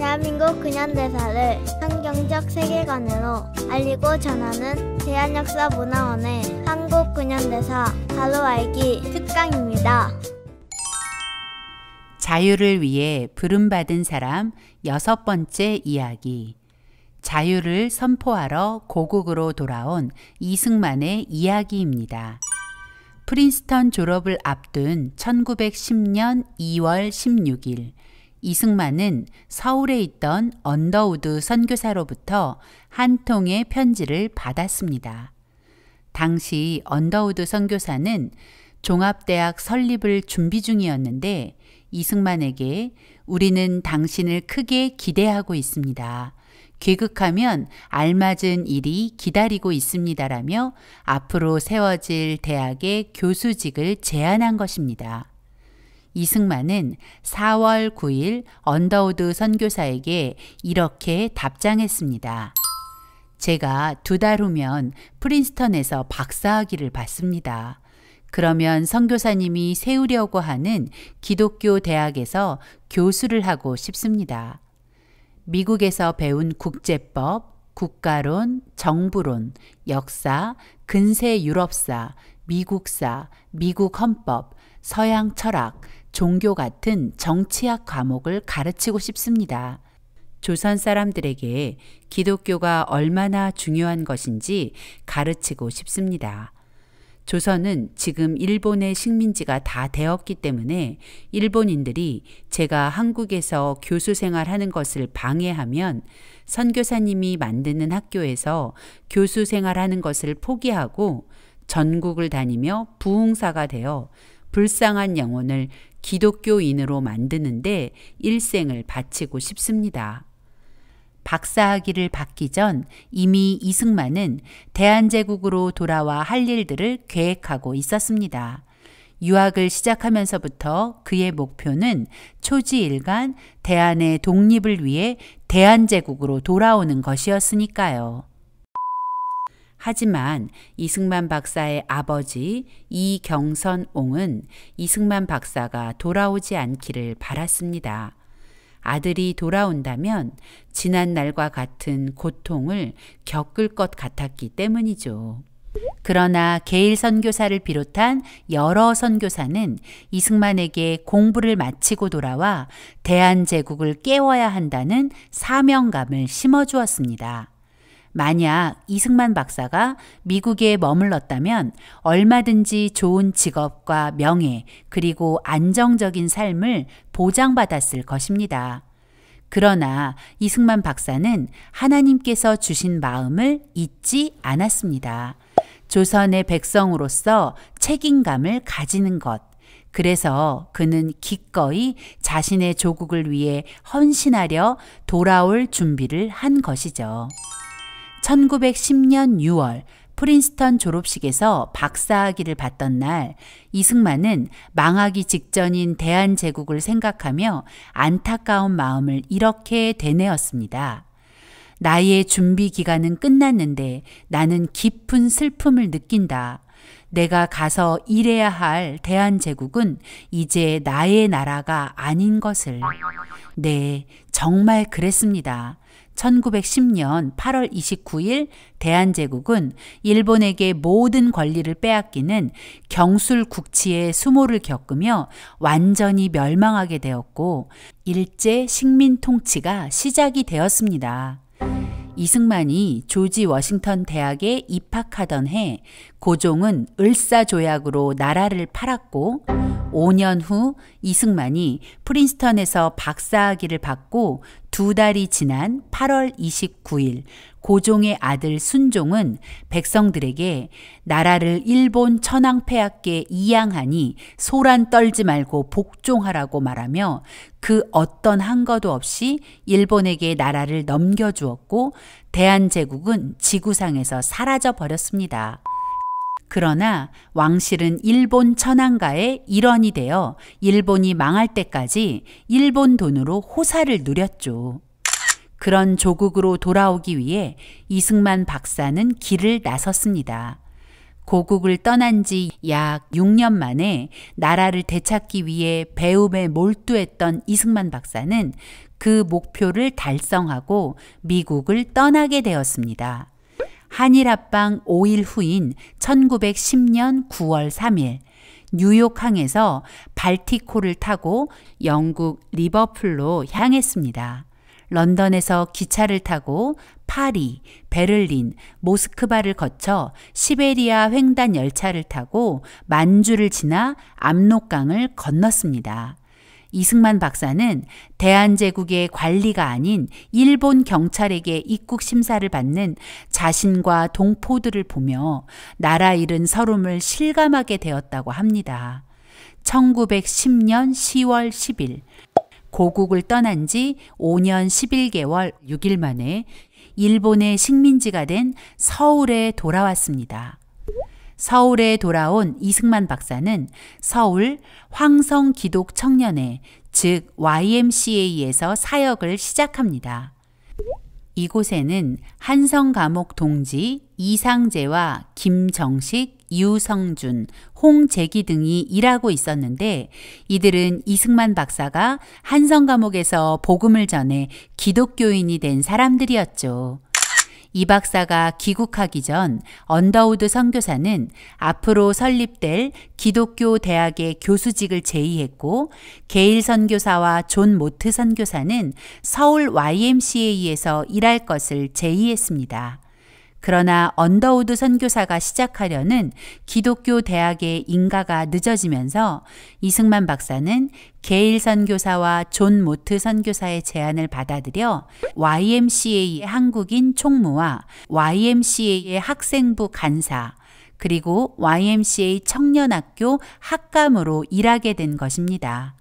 대한민국 근현대사를 환경적 세계관으로 알리고 전하는 대한역사문화원의 한국 근현대사 바로 알기 특강입니다. 자유를 위해 부름받은 사람 6번째 이야기. 자유를 선포하러 고국으로 돌아온 이승만의 이야기입니다. 프린스턴 졸업을 앞둔 1910년 2월 16일, 이승만은 서울에 있던 언더우드 선교사로부터 한 통의 편지를 받았습니다. 당시 언더우드 선교사는 종합대학 설립을 준비 중이었는데 이승만에게 우리는 당신을 크게 기대하고 있습니다. 귀국하면 알맞은 일이 기다리고 있습니다라며 앞으로 세워질 대학의 교수직을 제안한 것입니다. 이승만은 4월 9일 언더우드 선교사에게 이렇게 답장했습니다. 제가 2달 후면 프린스턴에서 박사학위를 받습니다. 그러면 선교사님이 세우려고 하는 기독교 대학에서 교수를 하고 싶습니다. 미국에서 배운 국제법, 국가론, 정부론, 역사, 근세 유럽사, 미국사, 미국 헌법, 서양 철학, 종교 같은 정치학 과목을 가르치고 싶습니다. 조선 사람들에게 기독교가 얼마나 중요한 것인지 가르치고 싶습니다. 조선은 지금 일본의 식민지가 다 되었기 때문에 일본인들이 제가 한국에서 교수 생활하는 것을 방해하면 선교사님이 만드는 학교에서 교수 생활하는 것을 포기하고 전국을 다니며 부흥사가 되어 불쌍한 영혼을 기독교인으로 만드는데 일생을 바치고 싶습니다. 박사학위를 받기 전 이미 이승만은 대한제국으로 돌아와 할 일들을 계획하고 있었습니다. 유학을 시작하면서부터 그의 목표는 초지일간 대한의 독립을 위해 대한제국으로 돌아오는 것이었으니까요. 하지만 이승만 박사의 아버지 이경선옹은 이승만 박사가 돌아오지 않기를 바랐습니다. 아들이 돌아온다면 지난 날과 같은 고통을 겪을 것 같았기 때문이죠. 그러나 게일 선교사를 비롯한 여러 선교사는 이승만에게 공부를 마치고 돌아와 대한제국을 깨워야 한다는 사명감을 심어주었습니다. 만약 이승만 박사가 미국에 머물렀다면 얼마든지 좋은 직업과 명예 그리고 안정적인 삶을 보장받았을 것입니다. 그러나 이승만 박사는 하나님께서 주신 마음을 잊지 않았습니다. 조선의 백성으로서 책임감을 가지는 것. 그래서 그는 기꺼이 자신의 조국을 위해 헌신하려 돌아올 준비를 한 것이죠. 1910년 6월 프린스턴 졸업식에서 박사학위를 받던 날 이승만은 망하기 직전인 대한제국을 생각하며 안타까운 마음을 이렇게 되뇌었습니다. 나의 준비 기간은 끝났는데 나는 깊은 슬픔을 느낀다. 내가 가서 일해야 할 대한제국은 이제 나의 나라가 아닌 것을. 네, 정말 그랬습니다. 1910년 8월 29일 대한제국은 일본에게 모든 권리를 빼앗기는 경술국치의 수모를 겪으며 완전히 멸망하게 되었고 일제 식민 통치가 시작이 되었습니다. 이승만이 조지 워싱턴 대학에 입학하던 해 고종은 을사조약으로 나라를 팔았고 5년 후 이승만이 프린스턴에서 박사학위를 받고 2달이 지난 8월 29일 고종의 아들 순종은 백성들에게 나라를 일본 천황폐하께 이양하니 소란 떨지 말고 복종하라고 말하며 그 어떤 한거도 없이 일본에게 나라를 넘겨주었고 대한제국은 지구상에서 사라져 버렸습니다. 그러나 왕실은 일본 천황가의 일원이 되어 일본이 망할 때까지 일본 돈으로 호사를 누렸죠. 그런 조국으로 돌아오기 위해 이승만 박사는 길을 나섰습니다. 고국을 떠난 지 약 6년 만에 나라를 되찾기 위해 배움에 몰두했던 이승만 박사는 그 목표를 달성하고 미국을 떠나게 되었습니다. 한일합방 5일 후인 1910년 9월 3일 뉴욕항에서 발티코를 타고 영국 리버풀로 향했습니다. 런던에서 기차를 타고 파리, 베를린, 모스크바를 거쳐 시베리아 횡단 열차를 타고 만주를 지나 압록강을 건넜습니다. 이승만 박사는 대한제국의 관리가 아닌 일본 경찰에게 입국 심사를 받는 자신과 동포들을 보며 나라 잃은 서름을 실감하게 되었다고 합니다. 1910년 10월 10일 고국을 떠난 지 5년 11개월 6일 만에 일본의 식민지가 된 서울에 돌아왔습니다. 서울에 돌아온 이승만 박사는 서울 황성기독청년회, 즉 YMCA에서 사역을 시작합니다. 이곳에는 한성감옥 동지 이상재와 김정식, 유성준, 홍재기 등이 일하고 있었는데 이들은 이승만 박사가 한성감옥에서 복음을 전해 기독교인이 된 사람들이었죠. 이 박사가 귀국하기 전 언더우드 선교사는 앞으로 설립될 기독교 대학의 교수직을 제의했고 게일 선교사와 존 모트 선교사는 서울 YMCA에서 일할 것을 제의했습니다. 그러나 언더우드 선교사가 시작하려는 기독교 대학의 인가가 늦어지면서 이승만 박사는 게일 선교사와 존 모트 선교사의 제안을 받아들여 YMCA 한국인 총무와 YMCA의 학생부 간사 그리고 YMCA 청년학교 학감으로 일하게 된 것입니다.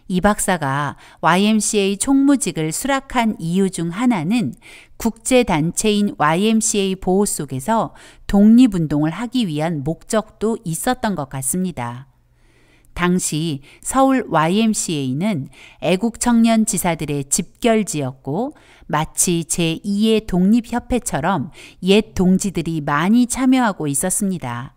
이 박사가 YMCA 총무직을 수락한 이유 중 하나는 국제단체인 YMCA 보호 속에서 독립운동을 하기 위한 목적도 있었던 것 같습니다. 당시 서울 YMCA는 애국청년 지사들의 집결지였고 마치 제2의 독립협회처럼 옛 동지들이 많이 참여하고 있었습니다.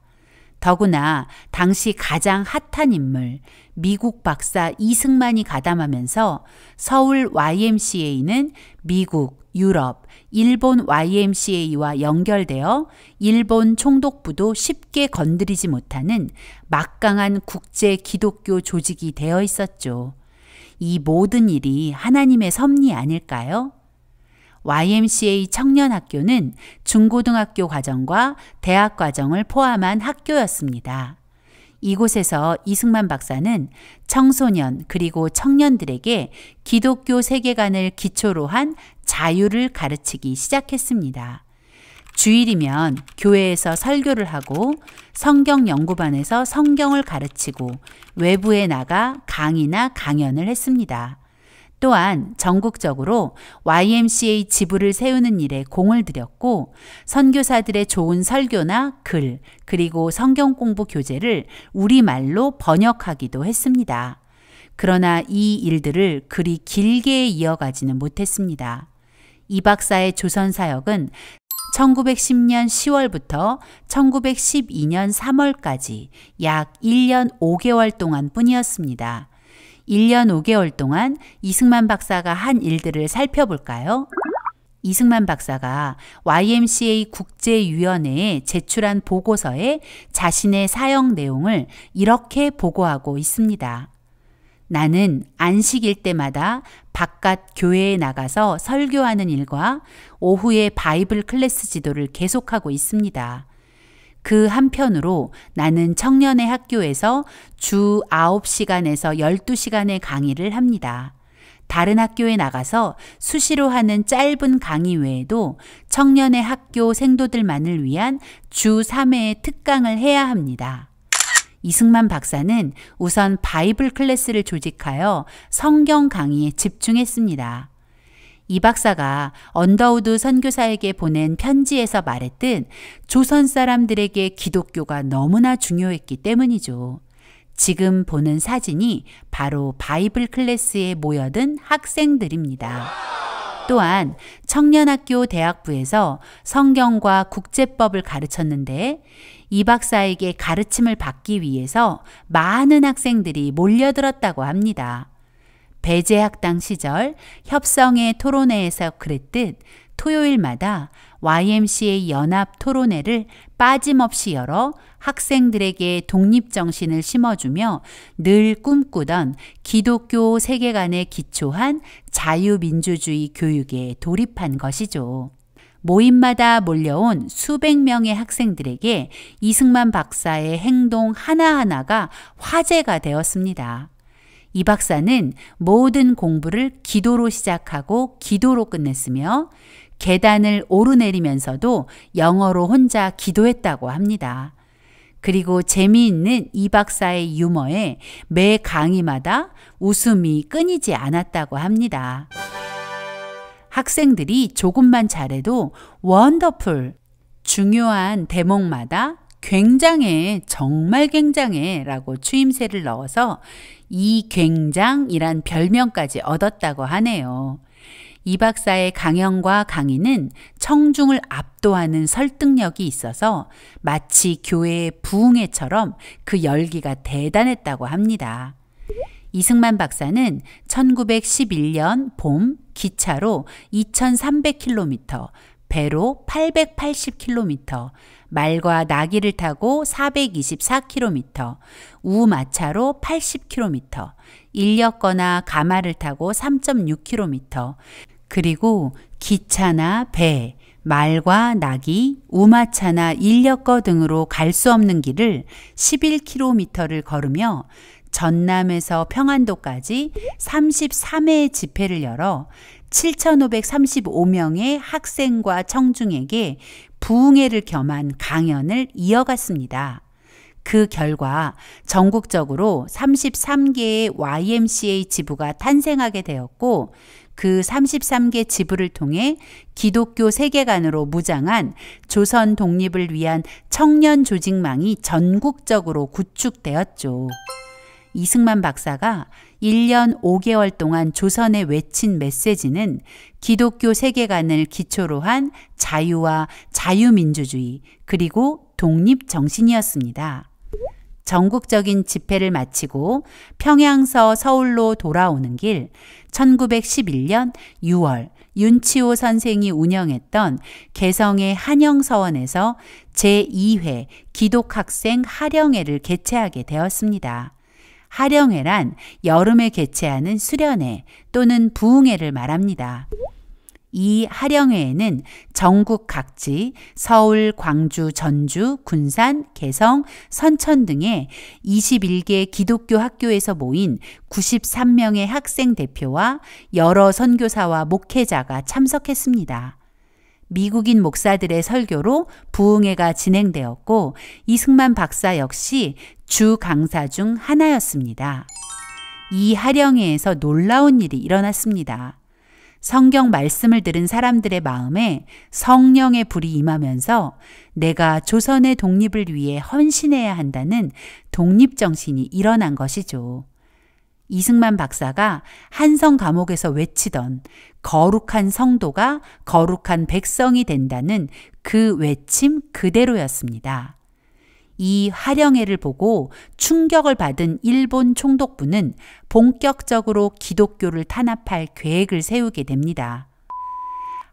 더구나 당시 가장 핫한 인물 미국 박사 이승만이 가담하면서 서울 YMCA는 미국, 유럽, 일본 YMCA와 연결되어 일본 총독부도 쉽게 건드리지 못하는 막강한 국제 기독교 조직이 되어 있었죠. 이 모든 일이 하나님의 섭리 아닐까요? YMCA 청년학교는 중고등학교 과정과 대학 과정을 포함한 학교였습니다. 이곳에서 이승만 박사는 청소년 그리고 청년들에게 기독교 세계관을 기초로 한 자유를 가르치기 시작했습니다. 주일이면 교회에서 설교를 하고 성경 연구반에서 성경을 가르치고 외부에 나가 강의나 강연을 했습니다. 또한 전국적으로 YMCA 지부를 세우는 일에 공을 들였고 선교사들의 좋은 설교나 글 그리고 성경 공부 교재를 우리말로 번역하기도 했습니다. 그러나 이 일들을 그리 길게 이어가지는 못했습니다. 이 박사의 조선 사역은 1910년 10월부터 1912년 3월까지 약 1년 5개월 동안 뿐이었습니다. 1년 5개월 동안 이승만 박사가 한 일들을 살펴볼까요? 이승만 박사가 YMCA 국제위원회에 제출한 보고서에 자신의 사역 내용을 이렇게 보고하고 있습니다. 나는 안식일 때마다 바깥 교회에 나가서 설교하는 일과 오후에 바이블 클래스 지도를 계속하고 있습니다. 그 한편으로 나는 청년의 학교에서 주 9시간에서 12시간의 강의를 합니다. 다른 학교에 나가서 수시로 하는 짧은 강의 외에도 청년의 학교 생도들만을 위한 주 3회의 특강을 해야 합니다. 이승만 박사는 우선 바이블 클래스를 조직하여 성경 강의에 집중했습니다. 이 박사가 언더우드 선교사에게 보낸 편지에서 말했듯 조선 사람들에게 기독교가 너무나 중요했기 때문이죠. 지금 보는 사진이 바로 바이블 클래스에 모여든 학생들입니다. 또한 청년학교 대학부에서 성경과 국제법을 가르쳤는데 이 박사에게 가르침을 받기 위해서 많은 학생들이 몰려들었다고 합니다. 배제학당 시절 협성의 토론회에서 그랬듯 토요일마다 YMCA 연합 토론회를 빠짐없이 열어 학생들에게 독립정신을 심어주며 늘 꿈꾸던 기독교 세계관에 기초한 자유민주주의 교육에 돌입한 것이죠. 모임마다 몰려온 수백 명의 학생들에게 이승만 박사의 행동 하나하나가 화제가 되었습니다. 이 박사는 모든 공부를 기도로 시작하고 기도로 끝냈으며 계단을 오르내리면서도 영어로 혼자 기도했다고 합니다. 그리고 재미있는 이 박사의 유머에 매 강의마다 웃음이 끊이지 않았다고 합니다. 학생들이 조금만 잘해도 원더풀, 중요한 대목마다 굉장해, 정말 굉장해 라고 추임새를 넣어서 이 굉장이란 별명까지 얻었다고 하네요. 이 박사의 강연과 강의는 청중을 압도하는 설득력이 있어서 마치 교회의 부흥회처럼 그 열기가 대단했다고 합니다. 이승만 박사는 1911년 봄 기차로 2300km, 배로 880km, 말과 나귀를 타고 424km, 우마차로 80km, 인력거나 가마를 타고 3.6km, 그리고 기차나 배, 말과 나귀, 우마차나 인력거 등으로 갈 수 없는 길을 11km를 걸으며 전남에서 평안도까지 33회의 집회를 열어 7,535명의 학생과 청중에게 부흥회를 겸한 강연을 이어갔습니다. 그 결과 전국적으로 33개의 YMCA 지부가 탄생하게 되었고 그 33개 지부를 통해 기독교 세계관으로 무장한 조선 독립을 위한 청년 조직망이 전국적으로 구축되었죠. 이승만 박사가 1년 5개월 동안 조선에 외친 메시지는 기독교 세계관을 기초로 한 자유와 자유민주주의 그리고 독립정신이었습니다. 전국적인 집회를 마치고 평양서 서울로 돌아오는 길 1911년 6월 윤치호 선생이 운영했던 개성의 한영서원에서 제2회 기독학생 하령회를 개최하게 되었습니다. 하령회란 여름에 개최하는 수련회 또는 부흥회를 말합니다. 이 하령회에는 전국 각지 서울, 광주, 전주, 군산, 개성, 선천 등의 21개 기독교 학교에서 모인 93명의 학생 대표와 여러 선교사와 목회자가 참석했습니다. 미국인 목사들의 설교로 부흥회가 진행되었고 이승만 박사 역시 주 강사 중 하나였습니다. 이 하령회에서 놀라운 일이 일어났습니다. 성경 말씀을 들은 사람들의 마음에 성령의 불이 임하면서 내가 조선의 독립을 위해 헌신해야 한다는 독립정신이 일어난 것이죠. 이승만 박사가 한성 감옥에서 외치던 거룩한 성도가 거룩한 백성이 된다는 그 외침 그대로였습니다. 이 하령회를 보고 충격을 받은 일본 총독부는 본격적으로 기독교를 탄압할 계획을 세우게 됩니다.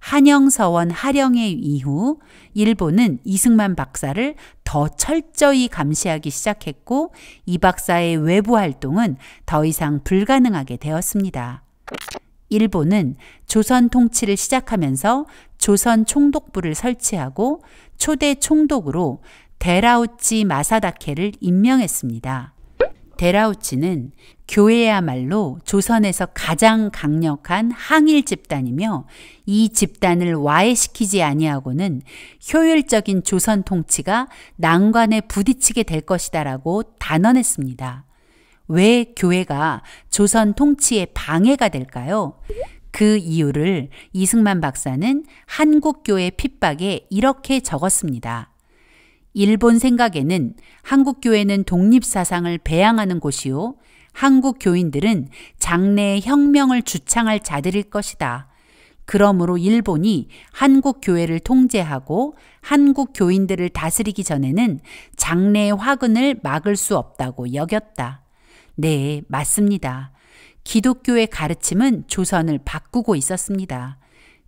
한영서원 하령회 이후 일본은 이승만 박사를 더 철저히 감시하기 시작했고 이 박사의 외부 활동은 더 이상 불가능하게 되었습니다. 일본은 조선 통치를 시작하면서 조선 총독부를 설치하고 초대 총독으로 데라우치 마사다케를 임명했습니다. 데라우치는 교회야말로 조선에서 가장 강력한 항일 집단이며 이 집단을 와해시키지 아니하고는 효율적인 조선 통치가 난관에 부딪히게 될 것이다라고 단언했습니다. 왜 교회가 조선 통치에 방해가 될까요? 그 이유를 이승만 박사는 한국교회 핍박에 이렇게 적었습니다. 일본 생각에는 한국교회는 독립사상을 배양하는 곳이요. 한국 교인들은 장래의 혁명을 주창할 자들일 것이다. 그러므로 일본이 한국 교회를 통제하고 한국 교인들을 다스리기 전에는 장래의 화근을 막을 수 없다고 여겼다. 네, 맞습니다. 기독교의 가르침은 조선을 바꾸고 있었습니다.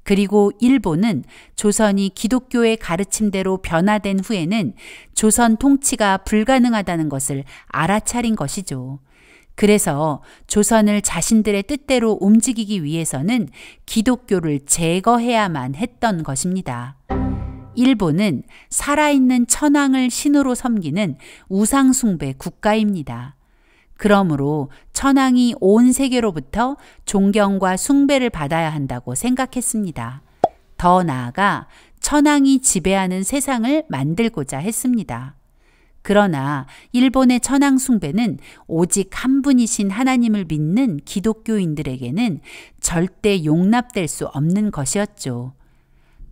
그리고 일본은 조선이 기독교의 가르침대로 변화된 후에는 조선 통치가 불가능하다는 것을 알아차린 것이죠. 그래서 조선을 자신들의 뜻대로 움직이기 위해서는 기독교를 제거해야만 했던 것입니다. 일본은 살아있는 천황을 신으로 섬기는 우상숭배 국가입니다. 그러므로 천황이 온 세계로부터 존경과 숭배를 받아야 한다고 생각했습니다. 더 나아가 천황이 지배하는 세상을 만들고자 했습니다. 그러나 일본의 천황 숭배는 오직 한 분이신 하나님을 믿는 기독교인들에게는 절대 용납될 수 없는 것이었죠.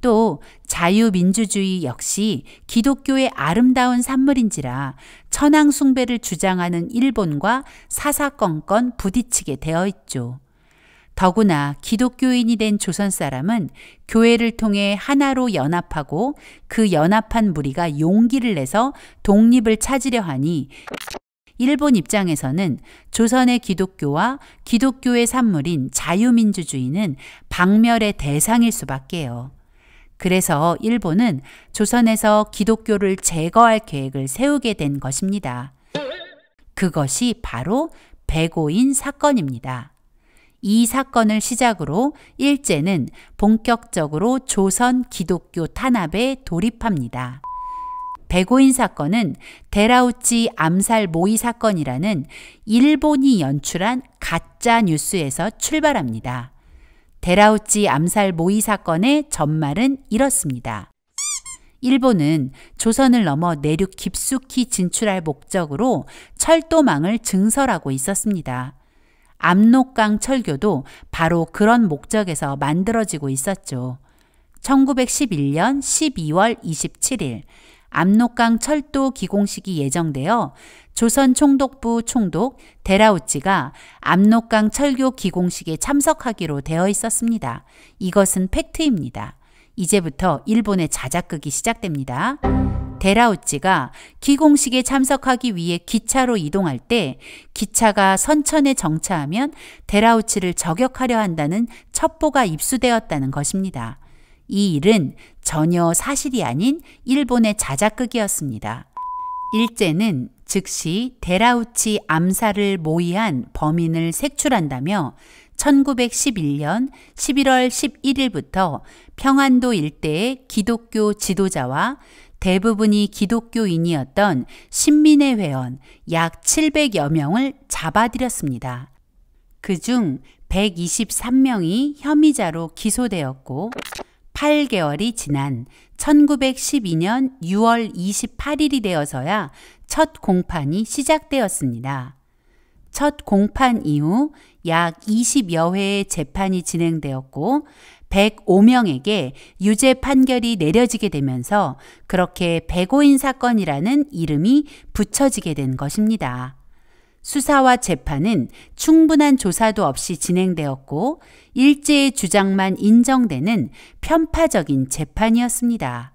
또 자유민주주의 역시 기독교의 아름다운 산물인지라 천황 숭배를 주장하는 일본과 사사건건 부딪히게 되어 있죠. 더구나 기독교인이 된 조선 사람은 교회를 통해 하나로 연합하고 그 연합한 무리가 용기를 내서 독립을 찾으려 하니 일본 입장에서는 조선의 기독교와 기독교의 산물인 자유민주주의는 박멸의 대상일 수밖에요. 그래서 일본은 조선에서 기독교를 제거할 계획을 세우게 된 것입니다. 그것이 바로 백오인 사건입니다. 이 사건을 시작으로 일제는 본격적으로 조선 기독교 탄압에 돌입합니다. 백오인 사건은 데라우치 암살 모의 사건이라는 일본이 연출한 가짜 뉴스에서 출발합니다. 데라우치 암살 모의 사건의 전말은 이렇습니다. 일본은 조선을 넘어 내륙 깊숙이 진출할 목적으로 철도망을 증설하고 있었습니다. 압록강 철교도 바로 그런 목적에서 만들어지고 있었죠. 1911년 12월 27일 압록강 철도 기공식이 예정되어 조선 총독부 총독 데라우치가 압록강 철교 기공식에 참석하기로 되어 있었습니다. 이것은 팩트입니다. 이제부터 일본의 자작극이 시작됩니다. 데라우치가 기공식에 참석하기 위해 기차로 이동할 때 기차가 선천에 정차하면 데라우치를 저격하려 한다는 첩보가 입수되었다는 것입니다. 이 일은 전혀 사실이 아닌 일본의 자작극이었습니다. 일제는 즉시 데라우치 암살을 모의한 범인을 색출한다며 1911년 11월 11일부터 평안도 일대의 기독교 지도자와 대부분이 기독교인이었던 신민의 회원 약 700여 명을 잡아들였습니다. 그중 123명이 혐의자로 기소되었고 8개월이 지난 1912년 6월 28일이 되어서야 첫 공판이 시작되었습니다. 첫 공판 이후 약 20여 회의 재판이 진행되었고 105명에게 유죄 판결이 내려지게 되면서 그렇게 백오인 사건이라는 이름이 붙여지게 된 것입니다. 수사와 재판은 충분한 조사도 없이 진행되었고 일제의 주장만 인정되는 편파적인 재판이었습니다.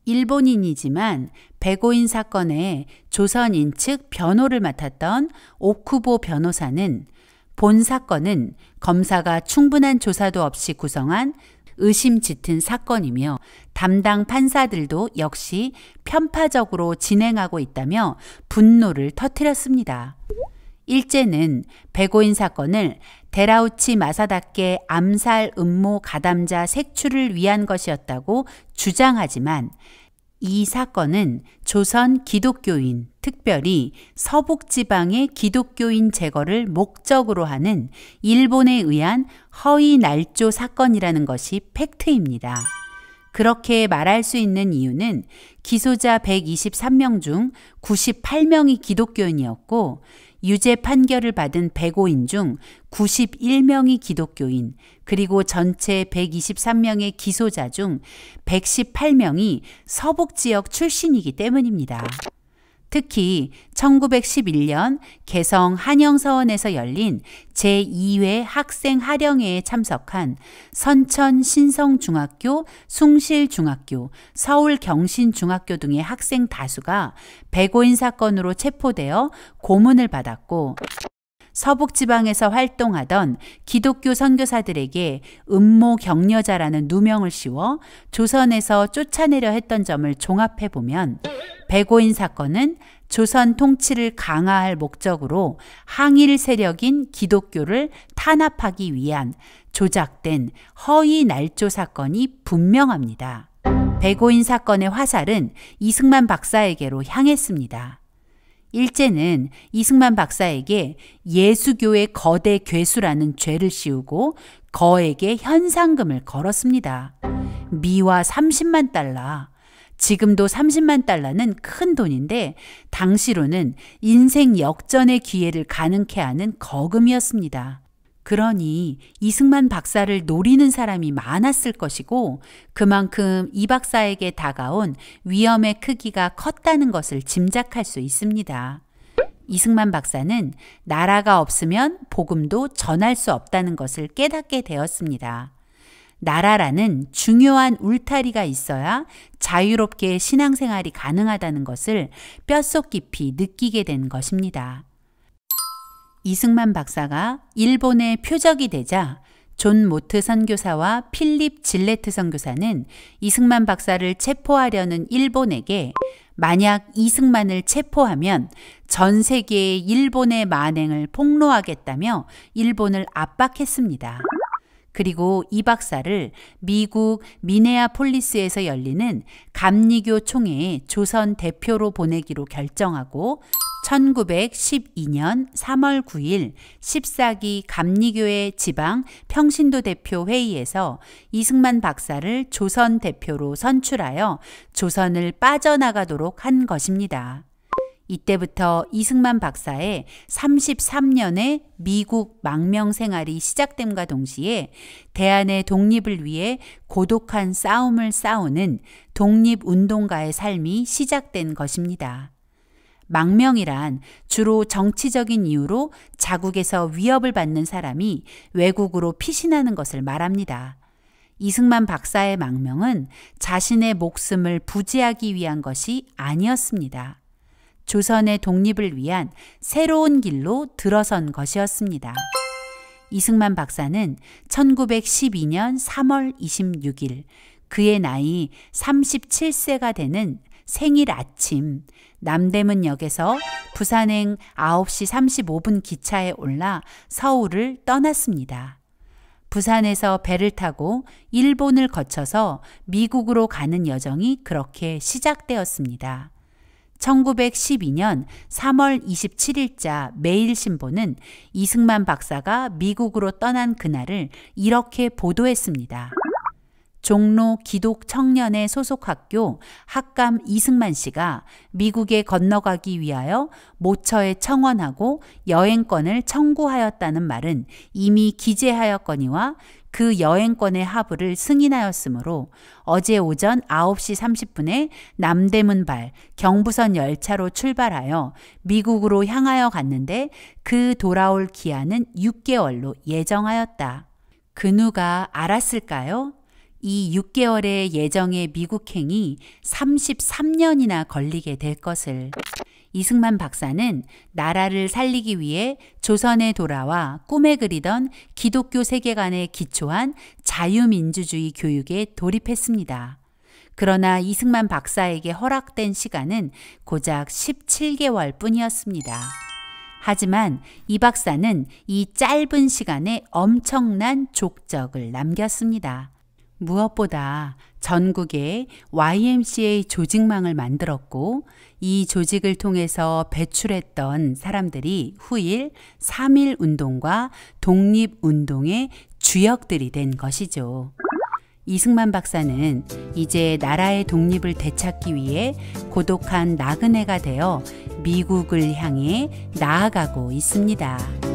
일본인이지만 백오인 사건에 조선인 측 변호를 맡았던 오쿠보 변호사는 본 사건은 검사가 충분한 조사도 없이 구성한 의심 짙은 사건이며 담당 판사들도 역시 편파적으로 진행하고 있다며 분노를 터뜨렸습니다. 일제는 백오인 사건을 데라우치 마사다케 암살 음모 가담자 색출을 위한 것이었다고 주장하지만 이 사건은 조선 기독교인, 특별히 서북지방의 기독교인 제거를 목적으로 하는 일본에 의한 허위 날조 사건이라는 것이 팩트입니다. 그렇게 말할 수 있는 이유는 기소자 123명 중 98명이 기독교인이었고 유죄 판결을 받은 백오인 중 91명이 기독교인, 그리고 전체 123명의 기소자 중 118명이 서북지역 출신이기 때문입니다. 특히 1911년 개성 한영서원에서 열린 제2회 학생 하령회에 참석한 선천 신성중학교, 숭실중학교, 서울경신중학교 등의 학생 다수가 백오인 사건으로 체포되어 고문을 받았고, 서북지방에서 활동하던 기독교 선교사들에게 음모 격려자라는 누명을 씌워 조선에서 쫓아내려 했던 점을 종합해보면 백오인 사건은 조선 통치를 강화할 목적으로 항일 세력인 기독교를 탄압하기 위한 조작된 허위 날조 사건이 분명합니다. 백오인 사건의 화살은 이승만 박사에게로 향했습니다. 일제는 이승만 박사에게 예수교의 거대 괴수라는 죄를 씌우고 거에게 현상금을 걸었습니다. 미화 30만 달러. 지금도 30만 달러는 큰 돈인데 당시로는 인생 역전의 기회를 가능케 하는 거금이었습니다. 그러니 이승만 박사를 노리는 사람이 많았을 것이고 그만큼 이 박사에게 다가온 위험의 크기가 컸다는 것을 짐작할 수 있습니다. 이승만 박사는 나라가 없으면 복음도 전할 수 없다는 것을 깨닫게 되었습니다. 나라라는 중요한 울타리가 있어야 자유롭게 신앙생활이 가능하다는 것을 뼛속 깊이 느끼게 된 것입니다. 이승만 박사가 일본의 표적이 되자 존 모트 선교사와 필립 질레트 선교사는 이승만 박사를 체포하려는 일본에게 만약 이승만을 체포하면 전 세계의 일본의 만행을 폭로하겠다며 일본을 압박했습니다. 그리고 이 박사를 미국 미네아폴리스에서 열리는 감리교 총회에 조선 대표로 보내기로 결정하고 1912년 3월 9일 14기 감리교회 지방 평신도 대표 회의에서 이승만 박사를 조선 대표로 선출하여 조선을 빠져나가도록 한 것입니다. 이때부터 이승만 박사의 33년의 미국 망명 생활이 시작됨과 동시에 대한의 독립을 위해 고독한 싸움을 싸우는 독립운동가의 삶이 시작된 것입니다. 망명이란 주로 정치적인 이유로 자국에서 위협을 받는 사람이 외국으로 피신하는 것을 말합니다. 이승만 박사의 망명은 자신의 목숨을 부지하기 위한 것이 아니었습니다. 조선의 독립을 위한 새로운 길로 들어선 것이었습니다. 이승만 박사는 1912년 3월 26일 그의 나이 37세가 되는 생일 아침 남대문역에서 부산행 9시 35분 기차에 올라 서울을 떠났습니다. 부산에서 배를 타고 일본을 거쳐서 미국으로 가는 여정이 그렇게 시작되었습니다. 1912년 3월 27일자 매일신보는 이승만 박사가 미국으로 떠난 그날을 이렇게 보도했습니다. 종로 기독청년회 소속 학교 학감 이승만 씨가 미국에 건너가기 위하여 모처에 청원하고 여행권을 청구하였다는 말은 이미 기재하였거니와 그 여행권의 하부를 승인하였으므로 어제 오전 9시 30분에 남대문발 경부선 열차로 출발하여 미국으로 향하여 갔는데 그 돌아올 기한은 6개월로 예정하였다. 그 누가 알았을까요? 이 6개월의 예정의 미국행이 33년이나 걸리게 될 것을. 이승만 박사는 나라를 살리기 위해 조선에 돌아와 꿈에 그리던 기독교 세계관에 기초한 자유민주주의 교육에 돌입했습니다. 그러나 이승만 박사에게 허락된 시간은 고작 17개월 뿐이었습니다. 하지만 이 박사는 이 짧은 시간에 엄청난 족적을 남겼습니다. 무엇보다 전국에 YMCA 조직망을 만들었고 이 조직을 통해서 배출했던 사람들이 후일 3.1 운동과 독립운동의 주역들이 된 것이죠. 이승만 박사는 이제 나라의 독립을 되찾기 위해 고독한 나그네가 되어 미국을 향해 나아가고 있습니다.